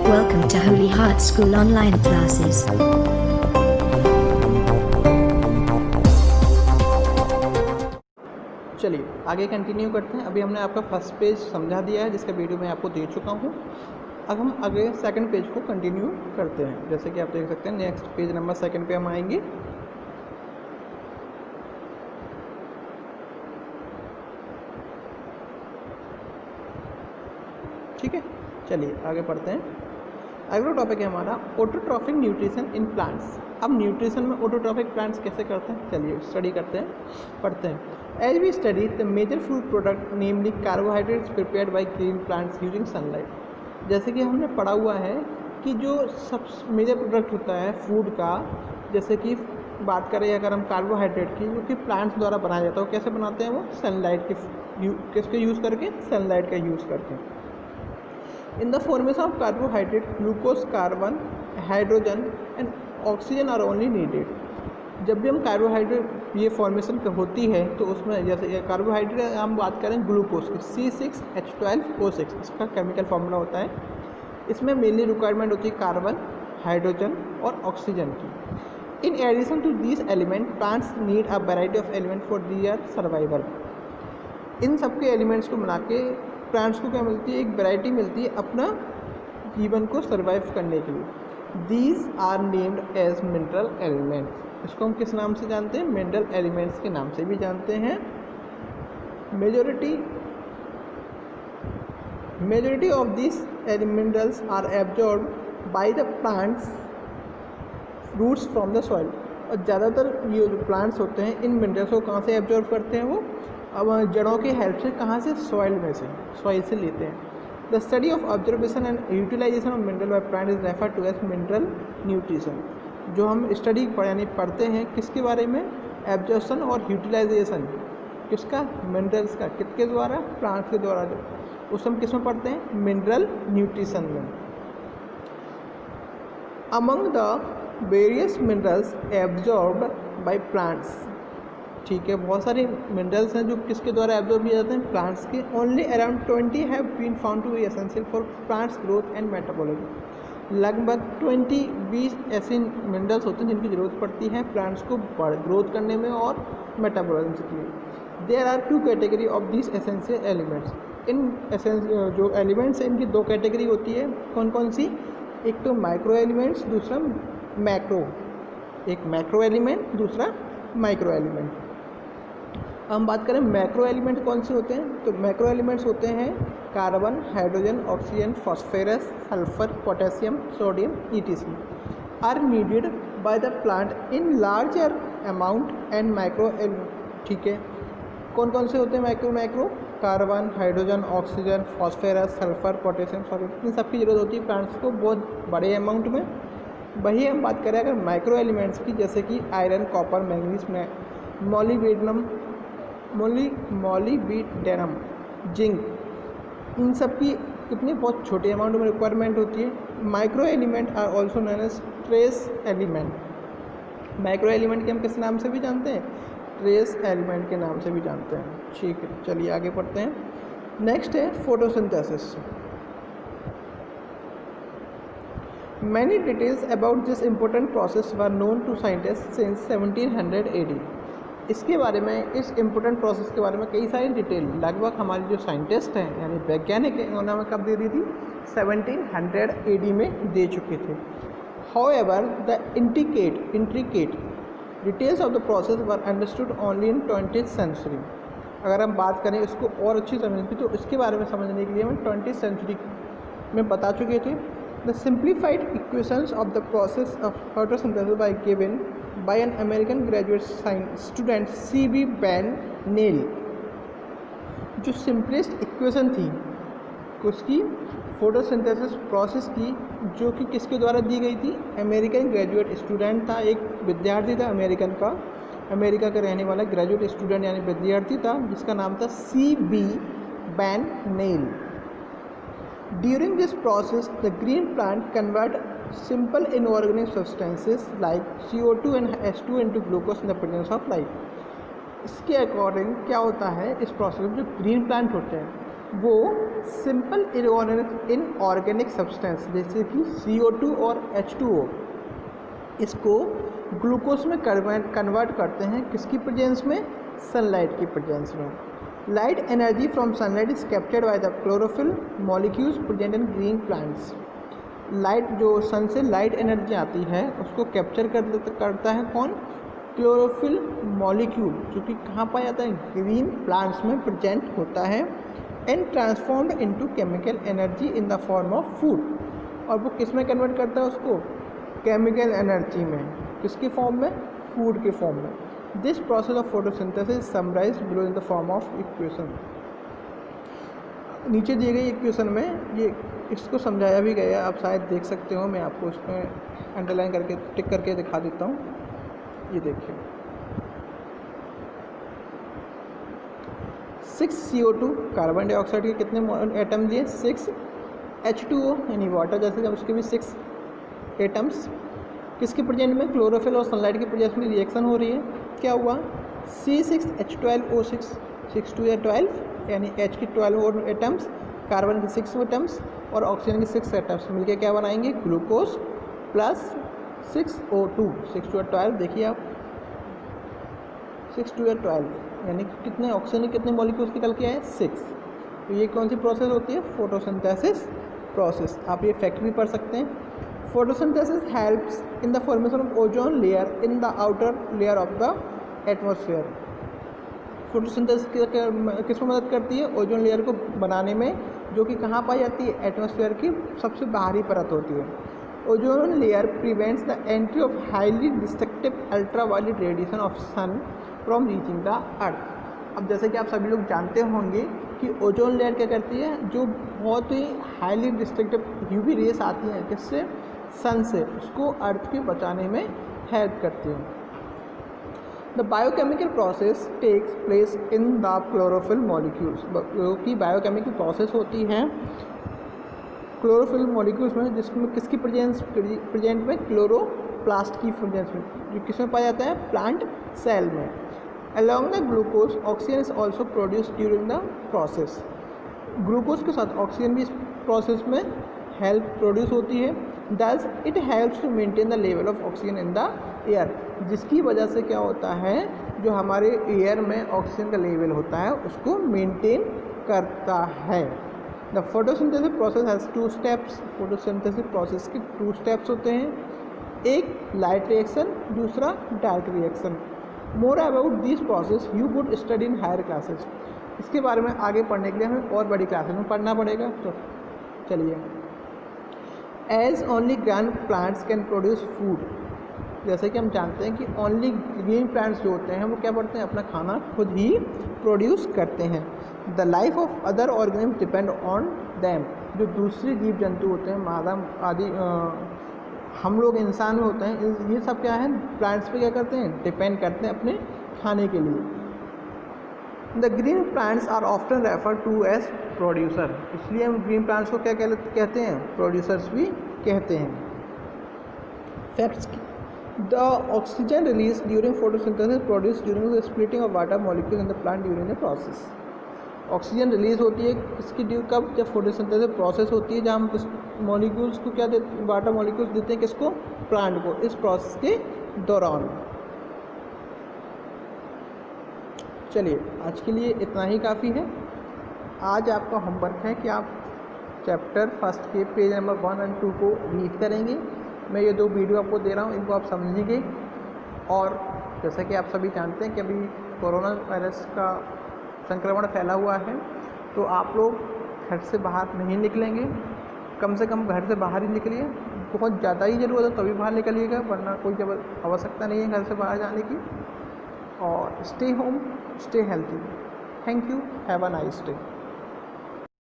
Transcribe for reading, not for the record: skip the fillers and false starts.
Welcome to Holy Heart School online classes. चलिए आगे continue करते हैं। अभी हमने आपका फर्स्ट पेज समझा दिया है, जिसका वीडियो मैं आपको दे चुका हूँ। अब हम आगे सेकंड पेज को कंटिन्यू करते हैं। जैसे कि आप देख सकते हैं, नेक्स्ट पेज नंबर सेकंड पे हम आएंगे। ठीक है, चलिए आगे पढ़ते हैं। अगला टॉपिक है हमारा ऑटोट्रॉफिक न्यूट्रिशन इन प्लांट्स। अब न्यूट्रिशन में ऑटोट्रॉफिक प्लांट्स कैसे करते हैं, चलिए स्टडी करते हैं, पढ़ते हैं। As we study the major food product namely carbohydrates prepared by green plants using sunlight. जैसे कि हमने पढ़ा हुआ है कि जो सब मेजर प्रोडक्ट होता है फूड का, जैसे कि बात करें अगर हम कार्बोहाइड्रेट की, जो कि प्लांट्स द्वारा बनाया जाता है, वो कैसे बनाते हैं, वो सनलाइट के किसके यूज़ करके, सनलाइट का यूज़ करके। In the formation of carbohydrate, glucose, carbon, hydrogen and oxygen are only needed. जब भी हम कार्बोहाइड्रेट ये फॉर्मेशन होती है तो उसमें जैसे कार्बोहाइड्रेट हम बात करें ग्लूकोज की C6H12O6, इसका केमिकल फार्मूला होता है। इसमें मेनली रिक्वायरमेंट होती है कार्बन, हाइड्रोजन और ऑक्सीजन की। In addition to this element plants need a variety of element for their survival. इन सबके एलिमेंट्स को मिला के प्लांट्स को क्या मिलती है, एक वैरायटी मिलती है अपना जीवन को सर्वाइव करने के लिए। These are named as mineral elements. इसको हम किस नाम से जानते हैं, मिनरल एलिमेंट्स के नाम से भी जानते हैं। Majority of this minerals are absorbed by the plants roots from the soil. और ज़्यादातर ये जो प्लांट्स होते हैं इन मिनरल्स को कहाँ से एब्जॉर्ब करते हैं, वो अब जड़ों की हेल्प से, कहाँ से, सॉइल में से, सॉइल से लेते हैं। The study of observation and utilization of mineral by plant is refer to as mineral nutrition. जो हम स्टडी यानी पढ़ते हैं किसके बारे में, एब्जॉर्प्शन और यूटिलाइजेशन किसका, मिनरल्स का, किसके द्वारा, प्लांट्स के द्वारा। जो उस हम किस में पढ़ते हैं, मिनरल न्यूट्रिशन में। Among the various minerals absorbed by plants, ठीक है, बहुत सारे मिनरल्स हैं जो किसके द्वारा एब्जॉर्ब किए जाते हैं, प्लांट्स के। Only around 20 have been found to be essential for plants growth and metabolism. लगभग 20 ऐसे मिनरल्स होते हैं जिनकी ज़रूरत पड़ती है प्लांट्स को ग्रोथ करने में और मेटाबॉलिज्म के लिए। There are 2 category of this essential elements. इन जो एलिमेंट्स हैं इनकी 2 कैटेगरी होती है। कौन कौन सी, एक तो माइक्रो एलिमेंट्स, दूसरा मैक्रो। एक मैक्रो एलिमेंट, दूसरा माइक्रो एलिमेंट। हम बात करें मैक्रो एलिमेंट कौन से होते हैं, तो मैक्रो एलिमेंट्स होते हैं carbon, hydrogen, oxygen, phosphorus, sulphur, potassium, sodium ETC are needed by the plant in larger amount and micro. ठीक है, कौन कौन से होते हैं macro, carbon, hydrogen, oxygen, phosphorus, sulphur, potassium, sodium, इन सबकी ज़रूरत होती है प्लांट्स को बहुत बड़े अमाउंट में। वही हम बात करें अगर माइक्रो एलिमेंट्स की, जैसे कि iron, copper, manganese, molybdenum, zinc, इन सब की कितनी बहुत छोटे अमाउंट में रिक्वायरमेंट होती है। Micro element are also known as trace element. Micro element के हम किस नाम से भी जानते हैं, ट्रेस एलिमेंट के नाम से भी जानते हैं। ठीक है, चलिए आगे पढ़ते हैं। नेक्स्ट है photosynthesis. Many details about this important process were known to scientists since 1700 AD। इसके बारे में, इस इम्पोर्टेंट प्रोसेस के बारे में कई सारी डिटेल लगभग हमारे जो साइंटिस्ट हैं यानी वैज्ञानिक हैं उन्होंने हमें कब दे दी थी, 1700 AD में दे चुके थे। However, the intricate details of the process were understood only in 20th century। अगर हम बात करें इसको और अच्छी समझने की, तो इसके बारे में समझने के लिए हम 20th सेंचुरी में बता चुके थे। The simplified equations of the process of photosynthesis were given by an American graduate student C.B. Van Neel। जो सिंपलेस्ट इक्वेशन थी उसकी फोटोसिंथेसिस प्रोसेस की, जो कि किसके द्वारा दी गई थी, अमेरिकन ग्रेजुएट स्टूडेंट था, एक विद्यार्थी था अमेरिका का रहने वाला ग्रेजुएट स्टूडेंट यानी विद्यार्थी था, जिसका नाम था C.B. Van Neel। During this process, the green plant convert simple inorganic substances like CO2 and H2 into glucose in the presence of light। इसके अकॉर्डिंग क्या होता है, इस प्रोसेस में जो ग्रीन प्लांट होते हैं वो सिंपल इनऑर्गेनिक सब्सटेंस जैसे कि CO2 और H2O इसको ग्लूकोज में कन्वर्ट करते हैं किसकी प्रेजेंस में, सनलाइट की प्रेजेंस में। Light energy from sunlight is captured by the chlorophyll molecules present in green plants. Light जो सन से लाइट एनर्जी आती है उसको कैप्चर करता है कौन, क्लोरोफिल मॉलिक्यूल, जो कि कहाँ पाया जाता है, ग्रीन प्लांट्स में प्रेजेंट होता है। And transformed into chemical energy in the form of food, और वो किस में कन्वर्ट करता है उसको, केमिकल एनर्जी में, किसकी फॉर्म में, फूड के फॉर्म में। This process of photosynthesis summarised below in the form of equation. नीचे दिए गए इक्वेशन में ये इसको समझाया भी गया, आप शायद देख सकते हो, मैं आपको उसमें अंडरलाइन करके टिक करके दिखा देता हूँ। ये देखिए 6 CO2 कार्बन डाइऑक्साइड के कितने एटम दिए, 6 H2O यानी वाटर जैसे जब उसके भी 6 एटम्स, किसके प्रेजेंट में, क्लोरोफिल और सनलाइट के प्रेजेंट में रिएक्शन हो रही है। क्या हुआ, C6H12O6, 6 2 12 यानी H की 12 और एटम्स, कार्बन के 6 एटम्स और ऑक्सीजन के 6 एटम्स मिलके क्या बनाएंगे, ग्लूकोज प्लस 6O2, 6 2 12 देखिए आप, 6 2 12 यानी कितने ऑक्सीजन के कितने मॉलिक्यूल्स निकल के आए, 6। तो ये कौन सी प्रोसेस होती है, फोटोसिंथेसिस प्रोसेस। आप ये फैक्ट भी पढ़ सकते हैं। Photosynthesis helps in the formation of ozone layer in the outer layer of the atmosphere. Photosynthesis किस में मदद करती है, ओजोन लेयर को बनाने में, जो कि कहाँ पाई जाती है, एटमॉस्फेयर की सबसे बाहरी परत होती है। Ozone layer prevents the entry of highly destructive ultraviolet radiation of sun from reaching the earth. अब जैसे कि आप सभी लोग जानते होंगे कि ओजोन लेयर क्या करती है, जो बहुत ही हाईली डिस्ट्रक्टिव यूवी रेस आती हैं किससे, सन से, उसको अर्थ के बचाने में हेल्प करती है। The biochemical process takes place in the chlorophyll molecules, जो कि बायोकेमिकल प्रोसेस होती है क्लोरोफिल मॉलिक्यूल्स में, जिसमें किसकी प्रेजेंट में, क्लोरोप्लास्ट की प्रेजेंस में, जो किसमें पाया जाता है, प्लांट सेल में। Along the glucose, oxygen is also produced during the process. Glucose के साथ ऑक्सीजन भी इस प्रोसेस में हेल्प प्रोड्यूस होती है। Thus, it helps to maintain the level of oxygen in the air, जिसकी वजह से क्या होता है, जो हमारे एयर में ऑक्सीजन का लेवल होता है उसको मेंटेन करता है। The photosynthesis process has 2 steps. Photosynthesis process के 2 स्टेप्स होते हैं, एक लाइट रिएक्शन, दूसरा dark reaction. More about this process you would study in higher classes. इसके बारे में आगे पढ़ने के लिए हमें और बड़ी क्लासेस में पढ़ना पड़ेगा। तो चलिए, as only green plants can produce food, जैसे कि हम जानते हैं कि ओनली ग्रीन प्लांट्स जो होते हैं वो क्या करते हैं, अपना खाना खुद ही प्रोड्यूस करते हैं। The life of other organism depend on them, जो दूसरे जीव जंतु होते हैं, मादा आदि हम लोग इंसान में होते हैं, ये सब क्या है, प्लांट्स पे क्या करते हैं, डिपेंड करते हैं अपने खाने के लिए। The green plants are often refer to as producer, इसलिए हम ग्रीन प्लांट्स को क्या कहते हैं, प्रोड्यूसर्स भी कहते हैं। Facts, the oxygen release during photosynthesis produce during the splitting of water molecule in the plant during the process. Oxygen release होती है किसकी ड्यू, कब, जब फोटोसिंथेसिस प्रोसेस होती है, जहाँ हम मॉलिक्यूल्स को क्या देते, वाटर मॉलिक्यूल्स देते हैं किसको, प्लांट को, इस प्रोसेस के दौरान। चलिए, आज के लिए इतना ही काफ़ी है। आज आपका होमवर्क है कि आप चैप्टर फर्स्ट के पेज नंबर 1 और 2 को रीड करेंगे। मैं ये 2 वीडियो आपको दे रहा हूँ, इनको आप समझेंगे। और जैसा कि आप सभी जानते हैं कि अभी कोरोना वायरस का संक्रमण फैला हुआ है, तो आप लोग घर से बाहर नहीं निकलेंगे, कम से कम घर से बाहर ही निकलिए। बहुत ज़्यादा ही ज़रूरत है तभी बाहर निकलिएगा, वरना कोई आवश्यकता नहीं है घर से बाहर जाने की। और stay home, stay healthy. Thank you, have a nice day.